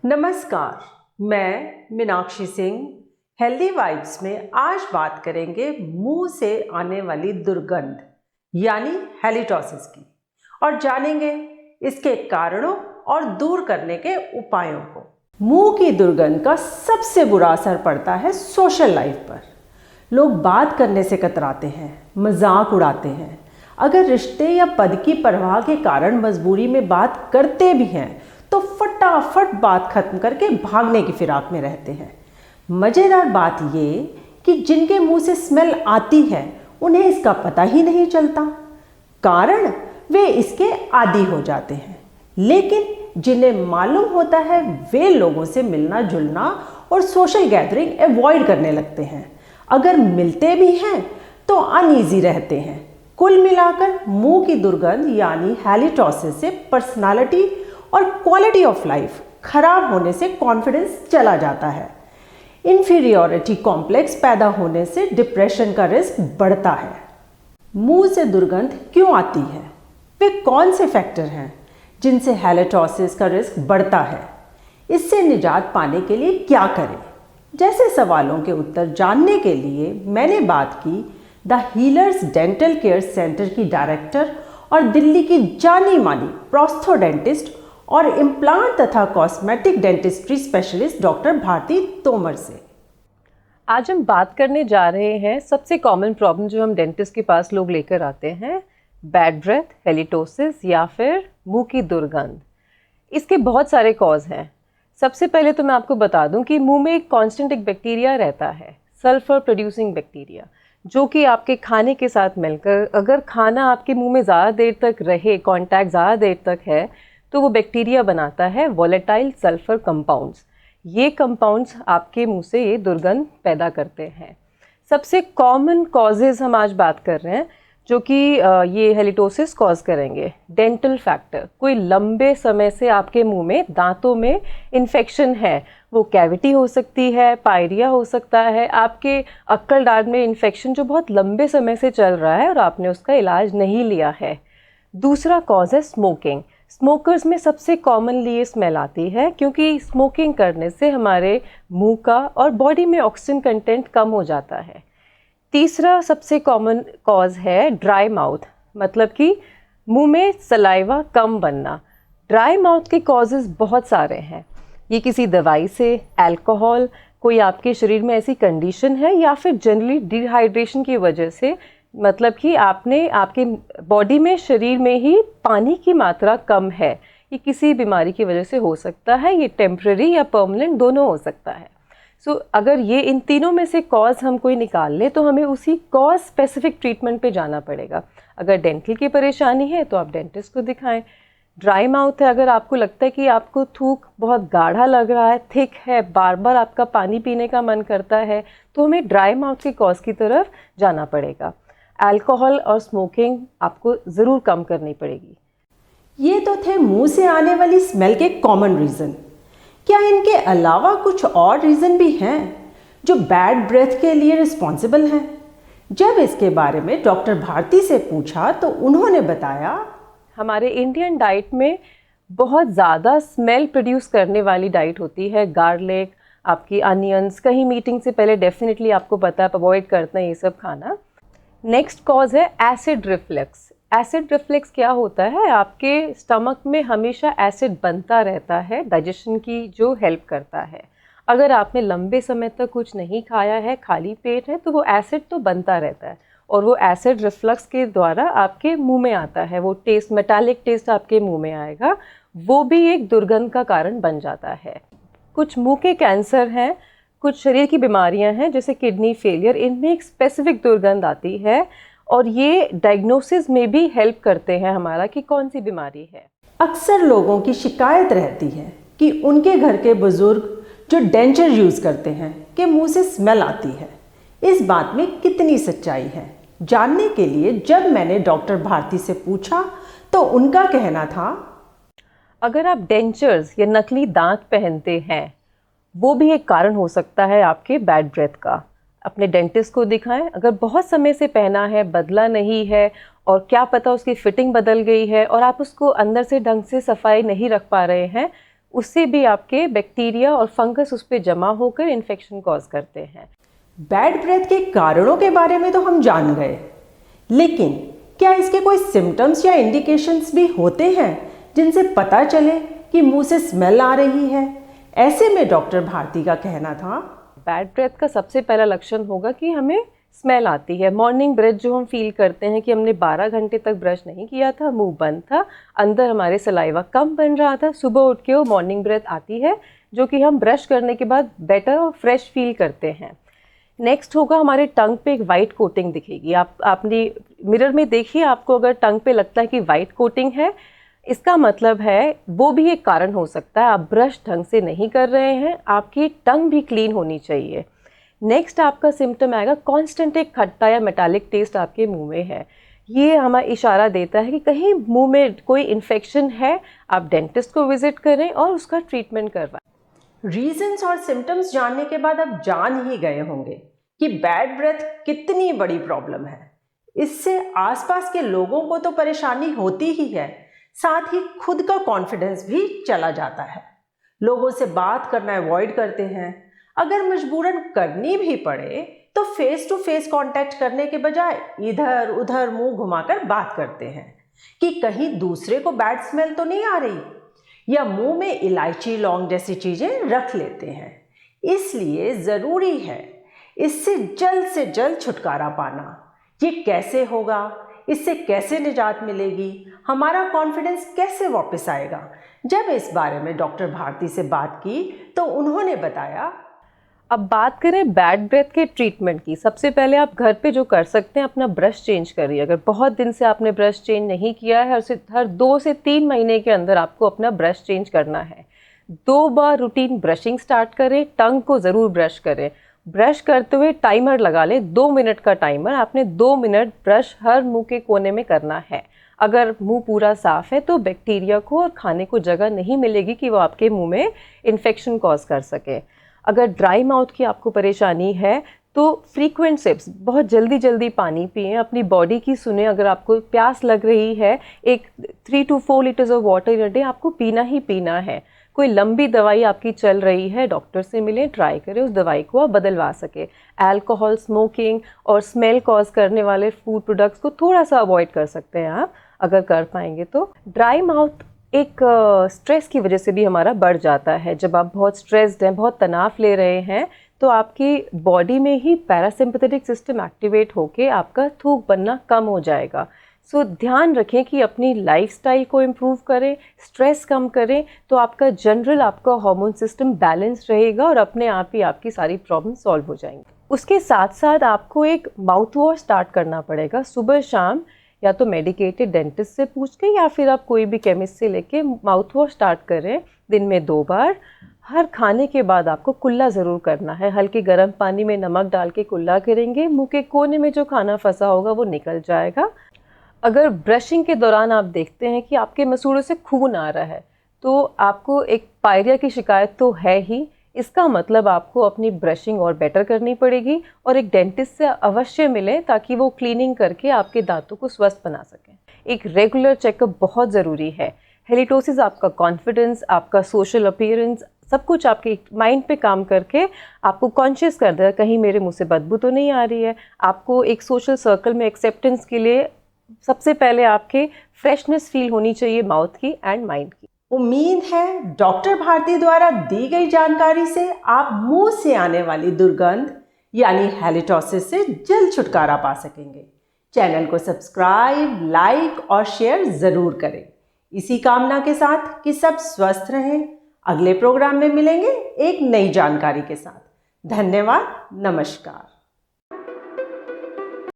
नमस्कार, मैं Meenakshi Singh. Healthy vibes में आज बात करेंगे मुंह से आने वाली दुर्गंध यानी हैलिटॉसिस की और जानेंगे इसके कारणों और दूर करने के उपायों को। मुंह की दुर्गंध का सबसे बुरा असर पड़ता है सोशल लाइफ पर। लोग बात करने से कतराते हैं, मजाक उड़ाते हैं। अगर रिश्ते या पद की परवाह के कारण मजबूरी में बात करते भी हैं तो फटाफट बात खत्म करके भागने की फिराक में रहते हैं। मज़ेदार बात ये कि जिनके मुंह से स्मेल आती है उन्हें इसका पता ही नहीं चलता, कारण वे इसके आदी हो जाते हैं। लेकिन जिन्हें मालूम होता है वे लोगों से मिलना जुलना और सोशल गैदरिंग अवॉइड करने लगते हैं। अगर मिलते भी हैं तो अनईजी रहते हैं। कुल मिलाकर मुंह की दुर्गंध यानी हैलिटॉसिस से पर्सनालिटी और क्वालिटी ऑफ लाइफ खराब होने से कॉन्फिडेंस चला जाता है। इन्फीरियॉरिटी कॉम्प्लेक्स पैदा होने से डिप्रेशन का रिस्क बढ़ता है। मुंह से दुर्गंध क्यों आती है? वे कौन से फैक्टर हैं जिनसे हैलिटॉसिस का रिस्क बढ़ता है? इससे निजात पाने के लिए क्या करें? जैसे सवालों के उत्तर जानने के लिए मैंने बात की the healers dental care centre की डायरेक्टर और दिल्ली की जानी मानी प्रोस्थोडेंटिस्ट और इम्प्लांट तथा cosmetic dentistry specialist doctor Bharti Tomar से। आज हम बात करने जा रहे हैं सबसे कॉमन प्रॉब्लम जो हम डेंटिस्ट के पास लोग लेकर आते हैं, बैड ब्रेथ, हैलिटोसिस या फिर मुंह की दुर्गंध। इसके बहुत सारे कॉज हैं। सबसे पहले तो मैं आपको बता दूं कि मुंह में एक कांस्टेंट एक बैक्टीरिया रहता है, सल्फर प्रोड्यूसिंग बैक्टीरिया, जो कि आपके खाने के साथ मिलकर अगर खाना आपके मुंह में ज़्यादा देर तक रहे, कांटेक्ट ज़्यादा देर तक है, तो वो बैक्टीरिया बनाता है वोलेटाइल सल्फर कंपाउंड्स। ये कंपाउंड्स आपके मुंह से ये दुर्गंध पैदा करते हैं। सबसे कॉमन कॉजेज़ हम आज बात कर रहे हैं जो कि ये हैलिटोसिस कॉज करेंगे। डेंटल फैक्टर, कोई लंबे समय से आपके मुंह में दांतों में इन्फेक्शन है, वो कैविटी हो सकती है, पायरिया हो सकता है, आपके अक्कल दाढ़ में इन्फेक्शन जो बहुत लंबे समय से चल रहा है और आपने उसका इलाज नहीं लिया है। दूसरा कॉज है स्मोकिंग। स्मोकर्स में सबसे कॉमनली ये स्मेल आती है क्योंकि स्मोकिंग करने से हमारे मुंह का और बॉडी में ऑक्सीजन कंटेंट कम हो जाता है। तीसरा सबसे कॉमन कॉज है ड्राई माउथ, मतलब कि मुंह में सलाइवा कम बनना। ड्राई माउथ के कॉजेज़ बहुत सारे हैं। ये किसी दवाई से, अल्कोहल, कोई आपके शरीर में ऐसी कंडीशन है या फिर जनरली डिहाइड्रेशन की वजह से, मतलब कि आपने आपके बॉडी में शरीर में ही पानी की मात्रा कम है। ये किसी बीमारी की वजह से हो सकता है, ये टेम्परेरी या परमानेंट दोनों हो सकता है। अगर ये इन तीनों में से कॉज हम कोई निकाल लें तो हमें उसी कॉज स्पेसिफिक ट्रीटमेंट पे जाना पड़ेगा। अगर डेंटल की परेशानी है तो आप डेंटिस्ट को दिखाएं। ड्राई माउथ है, अगर आपको लगता है कि आपको थूक बहुत गाढ़ा लग रहा है, थिक है, बार बार आपका पानी पीने का मन करता है, तो हमें ड्राई माउथ के कॉज की तरफ जाना पड़ेगा। अल्कोहल और स्मोकिंग आपको ज़रूर कम करनी पड़ेगी। ये तो थे मुंह से आने वाली स्मेल के कॉमन रीज़न। क्या इनके अलावा कुछ और रीज़न भी हैं जो बैड ब्रेथ के लिए रिस्पॉन्सिबल हैं? जब इसके बारे में डॉक्टर भारती से पूछा तो उन्होंने बताया, हमारे इंडियन डाइट में बहुत ज़्यादा स्मेल प्रोड्यूस करने वाली डाइट होती है। गार्लिक, आपकी अनियंस, कहीं मीटिंग से पहले डेफिनेटली आपको पता है अवॉइड करते हैं ये सब खाना। नेक्स्ट कॉज है एसिड रिफ्लेक्स। एसिड रिफ्लेक्स क्या होता है? आपके स्टमक में हमेशा एसिड बनता रहता है, डाइजेशन की जो हेल्प करता है। अगर आपने लंबे समय तक कुछ नहीं खाया है, खाली पेट है, तो वो एसिड तो बनता रहता है और वो एसिड रिफ्लक्स के द्वारा आपके मुंह में आता है। वो टेस्ट, मेटालिक टेस्ट आपके मुंह में आएगा, वो भी एक दुर्गंध का कारण बन जाता है। कुछ मुंह के कैंसर हैं, कुछ शरीर की बीमारियां हैं जैसे किडनी फेलियर, इनमें एक स्पेसिफिक दुर्गंध आती है और ये डायग्नोसिस में भी हेल्प करते हैं हमारा कि कौन सी बीमारी है। अक्सर लोगों की शिकायत रहती है कि उनके घर के बुजुर्ग जो डेंचर यूज़ करते हैं कि मुंह से स्मेल आती है। इस बात में कितनी सच्चाई है, जानने के लिए जब मैंने डॉक्टर भारती से पूछा तो उनका कहना था, अगर आप डेंचर्स या नकली दांत पहनते हैं वो भी एक कारण हो सकता है आपके बैड ब्रेथ का। अपने डेंटिस्ट को दिखाएं। अगर बहुत समय से पहना है, बदला नहीं है और क्या पता उसकी फिटिंग बदल गई है और आप उसको अंदर से ढंग से सफाई नहीं रख पा रहे हैं, उससे भी आपके बैक्टीरिया और फंगस उस पर जमा होकर इन्फेक्शन कॉज करते हैं। बैड ब्रेथ के कारणों के बारे में तो हम जान गए, लेकिन क्या इसके कोई सिम्टम्स या इंडिकेशंस भी होते हैं जिनसे पता चले कि मुंह से स्मेल आ रही है? ऐसे में डॉक्टर भारती का कहना था, बैड ब्रेथ का सबसे पहला लक्षण होगा कि हमें स्मेल आती है। मॉर्निंग ब्रेथ जो हम फील करते हैं कि हमने 12 घंटे तक ब्रश नहीं किया था, मुंह बंद था, अंदर हमारे सलाइवा कम बन रहा था, सुबह उठ के वो मॉर्निंग ब्रेथ आती है जो कि हम ब्रश करने के बाद बेटर और फ्रेश फील करते हैं। नेक्स्ट होगा हमारे टंग पे एक वाइट कोटिंग दिखेगी। आपने मिरर में देखिए, आपको अगर टंग पे लगता है कि वाइट कोटिंग है, इसका मतलब है वो भी एक कारण हो सकता है, आप ब्रश ढंग से नहीं कर रहे हैं, आपकी टंग भी क्लीन होनी चाहिए। नेक्स्ट आपका सिम्टम आएगा कांस्टेंट एक खट्टा या मेटालिक टेस्ट आपके मुंह में है। ये हमें इशारा देता है कि कहीं मुंह में कोई इन्फेक्शन है, आप डेंटिस्ट को विजिट करें और उसका ट्रीटमेंट करवाएं। रीजंस और सिम्टम्स जानने के बाद अब जान ही गए होंगे कि बैड ब्रेथ कितनी बड़ी प्रॉब्लम है। इससे आसपास के लोगों को तो परेशानी होती ही है, साथ ही खुद का कॉन्फिडेंस भी चला जाता है। लोगों से बात करना अवॉइड करते हैं। अगर मजबूरन करनी भी पड़े तो फेस टू फेस कांटेक्ट करने के बजाय इधर उधर मुंह घुमाकर बात करते हैं कि कहीं दूसरे को बैड स्मेल तो नहीं आ रही, या मुंह में इलायची लौंग जैसी चीजें रख लेते हैं। इसलिए जरूरी है इससे जल्द से जल्द छुटकारा पाना। ये कैसे होगा, इससे कैसे निजात मिलेगी, हमारा कॉन्फिडेंस कैसे वापस आएगा? जब इस बारे में डॉक्टर भारती से बात की तो उन्होंने बताया, अब बात करें बैड ब्रेथ के ट्रीटमेंट की। सबसे पहले आप घर पे जो कर सकते हैं, अपना ब्रश चेंज करिए। अगर बहुत दिन से आपने ब्रश चेंज नहीं किया है, हर 2 से 3 महीने के अंदर आपको अपना ब्रश चेंज करना है। 2 बार रूटीन ब्रशिंग स्टार्ट करें, टंग को ज़रूर ब्रश करें। ब्रश करते हुए टाइमर लगा लें, 2 मिनट का टाइमर। आपने 2 मिनट ब्रश हर मुंह के कोने में करना है। अगर मुंह पूरा साफ़ है तो बैक्टीरिया को और खाने को जगह नहीं मिलेगी कि वो आपके मुंह में इन्फेक्शन कॉज कर सके। अगर ड्राई माउथ की आपको परेशानी है तो फ्रीक्वेंट सिप्स, बहुत जल्दी जल्दी पानी पिएं, अपनी बॉडी की सुने। अगर आपको प्यास लग रही है, एक 3 to 4 litres of water in a day आपको पीना ही पीना है। कोई लंबी दवाई आपकी चल रही है, डॉक्टर से मिलें, ट्राई करें उस दवाई को आप बदलवा सके। अल्कोहल, स्मोकिंग और स्मेल कॉज करने वाले फूड प्रोडक्ट्स को थोड़ा सा अवॉइड कर सकते हैं आप, अगर कर पाएंगे तो। ड्राई माउथ एक स्ट्रेस की वजह से भी हमारा बढ़ जाता है। जब आप बहुत स्ट्रेस्ड हैं, बहुत तनाव ले रहे हैं, तो आपकी बॉडी में ही पैरासिम्पैथेटिक सिस्टम एक्टिवेट होके आपका थूक बनना कम हो जाएगा। सो ध्यान रखें कि अपनी लाइफस्टाइल को इम्प्रूव करें, स्ट्रेस कम करें, तो आपका जनरल आपका हार्मोन सिस्टम बैलेंस रहेगा और अपने आप ही आपकी सारी प्रॉब्लम सॉल्व हो जाएंगी। उसके साथ साथ आपको एक माउथ वॉश स्टार्ट करना पड़ेगा सुबह शाम, या तो मेडिकेटेड डेंटिस्ट से पूछ के या फिर आप कोई भी केमिस्ट से लेके माउथ वॉश स्टार्ट करें। दिन में 2 बार। हर खाने के बाद आपको कुल्ला ज़रूर करना है। हल्के गर्म पानी में नमक डाल के कुल्ला करेंगे, मुंह के कोने में जो खाना फंसा होगा वो निकल जाएगा। अगर ब्रशिंग के दौरान आप देखते हैं कि आपके मसूड़ों से खून आ रहा है, तो आपको एक पायरिया की शिकायत तो है ही। इसका मतलब आपको अपनी ब्रशिंग और बेटर करनी पड़ेगी और एक डेंटिस्ट से अवश्य मिलें ताकि वो क्लीनिंग करके आपके दांतों को स्वस्थ बना सकें। एक रेगुलर चेकअप बहुत ज़रूरी है। हेलिटोसिस आपका कॉन्फिडेंस, आपका सोशल अपीयरेंस, सब कुछ आपके माइंड पे काम करके आपको कॉन्शियस कर देगा, कहीं मेरे मुंह से बदबू तो नहीं आ रही है। आपको एक सोशल सर्कल में एक्सेप्टेंस के लिए सबसे पहले आपके फ्रेशनेस फील होनी चाहिए, माउथ की एंड माइंड की। उम्मीद है डॉक्टर भारती द्वारा दी गई जानकारी से आप मुंह से आने वाली दुर्गंध यानी हैलिटोसिस से जल्द छुटकारा पा सकेंगे। चैनल को सब्सक्राइब, लाइक और शेयर ज़रूर करें। इसी कामना के साथ कि सब स्वस्थ रहें। अगले प्रोग्राम में मिलेंगे एक नई जानकारी के साथ। धन्यवाद, नमस्कार।